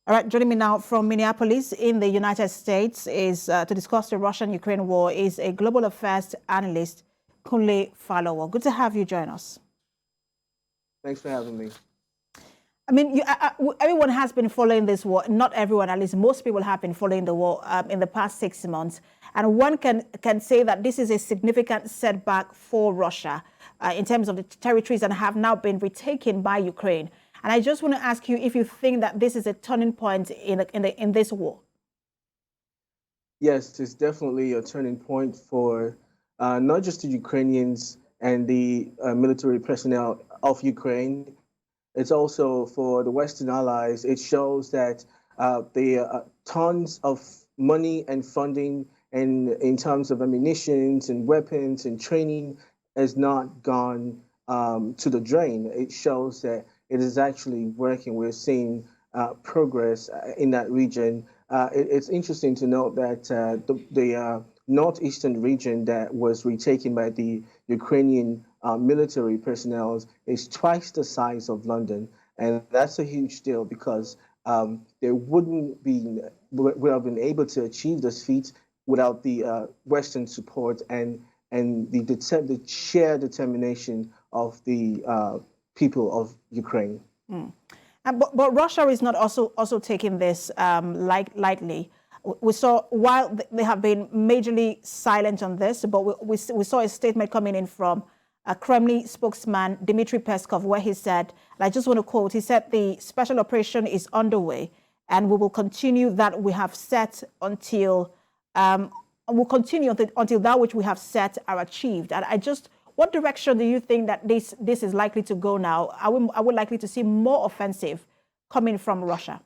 All right, joining me now from Minneapolis in the United States is to discuss the Russian-Ukraine war is a global affairs analyst, Kunle Falowo. Good to have you join us. Thanks for having me. I mean, everyone has been following this war. Not everyone, at least most people have been following the war in the past 6 months. And one can say that this is a significant setback for Russia in terms of the territories that have now been retaken by Ukraine. And I just want to ask you if you think that this is a turning point in this war. Yes, it's definitely a turning point for not just the Ukrainians and the military personnel of Ukraine. It's also for the Western allies. It shows that the tons of money and funding and in terms of ammunitions and weapons and training has not gone to the drain. It shows that it is actually working. We're seeing progress in that region. It's interesting to note that the northeastern region that was retaken by the Ukrainian military personnel is twice the size of London, and that's a huge deal because they would have been able to achieve this feat without the Western support and the shared determination of the people of Ukraine. Mm. But Russia is not also taking this lightly. We saw, while they have been majorly silent on this, but we saw a statement coming in from a Kremlin spokesman, Dmitry Peskov, where he said, and I just want to quote, he said, the special operation is underway and we will continue that we have set until, we'll continue until that which we have set are achieved. And what direction do you think that this is likely to go now? Are we likely to see more offensive coming from Russia?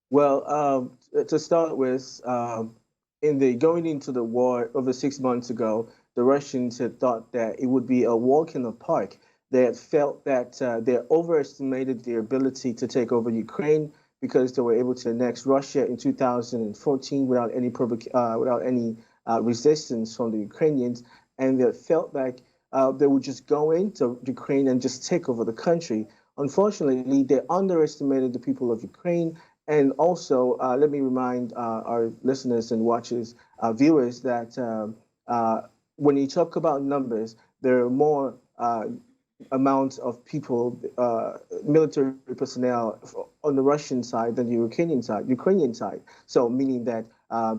Well, to start with, going into the war over 6 months ago, the Russians had thought that it would be a walk in the park. They had felt that they overestimated their ability to take over Ukraine because they were able to annex Russia in 2014 without any resistance from the Ukrainians, and they felt like they would just go into Ukraine and just take over the country. Unfortunately, they underestimated the people of Ukraine. And also, let me remind our listeners and watchers, viewers, that when you talk about numbers, there are more amounts of people, military personnel on the Russian side than the Ukrainian side. So meaning that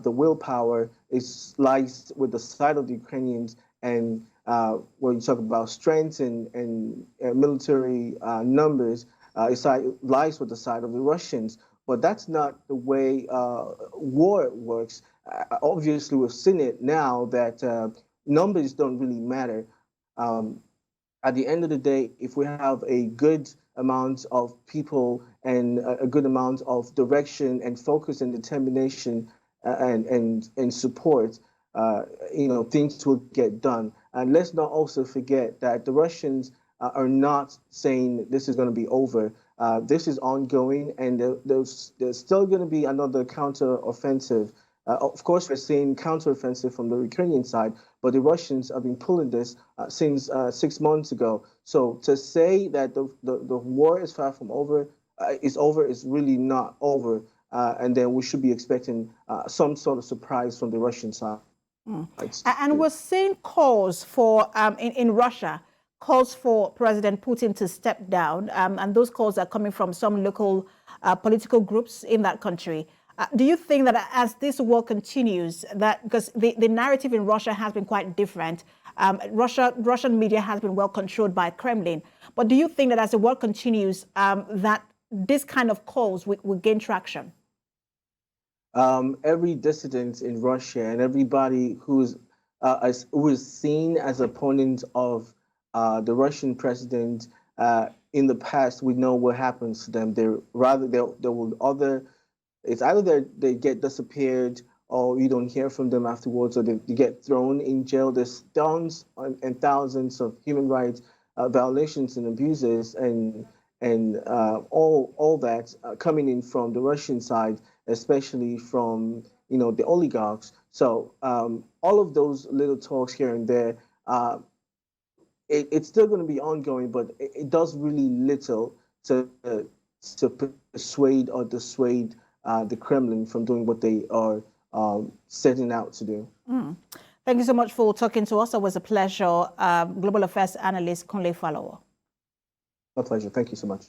the willpower lies with the side of the Ukrainians, and when you talk about strength and military numbers, it lies with the side of the Russians. But that's not the way war works. Obviously, we've seen it now that numbers don't really matter. At the end of the day, if we have a good amount of people and a good amount of direction and focus and determination and support, things will get done. And let's not also forget that the Russians are not saying this is going to be over. This is ongoing, and there's still going to be another counter-offensive. Of course, we're seeing counter-offensive from the Ukrainian side, but the Russians have been pulling this since 6 months ago. So to say that the war is far from over, is really not over. And then we should be expecting some sort of surprise from the Russian side. Mm. And we're seeing calls for, in Russia, calls for President Putin to step down, and those calls are coming from some local political groups in that country. Do you think that as this war continues, that because the narrative in Russia has been quite different, Russian media has been well controlled by Kremlin, but do you think that as the war continues, that this kind of calls will gain traction? Every dissident in Russia and everybody who is seen as opponent of the Russian president in the past, we know what happens to them. It's either they get disappeared or you don't hear from them afterwards, or they get thrown in jail. There's thousands and thousands of human rights violations and abuses and all that coming in from the Russian side, especially from the oligarchs. So all of those little talks here and there, it's still going to be ongoing, but it does really little to to persuade or dissuade the Kremlin from doing what they are setting out to do. Thank you so much for talking to us. It was a pleasure. Global Affairs Analyst Kunle Falowo. My pleasure. Thank you so much.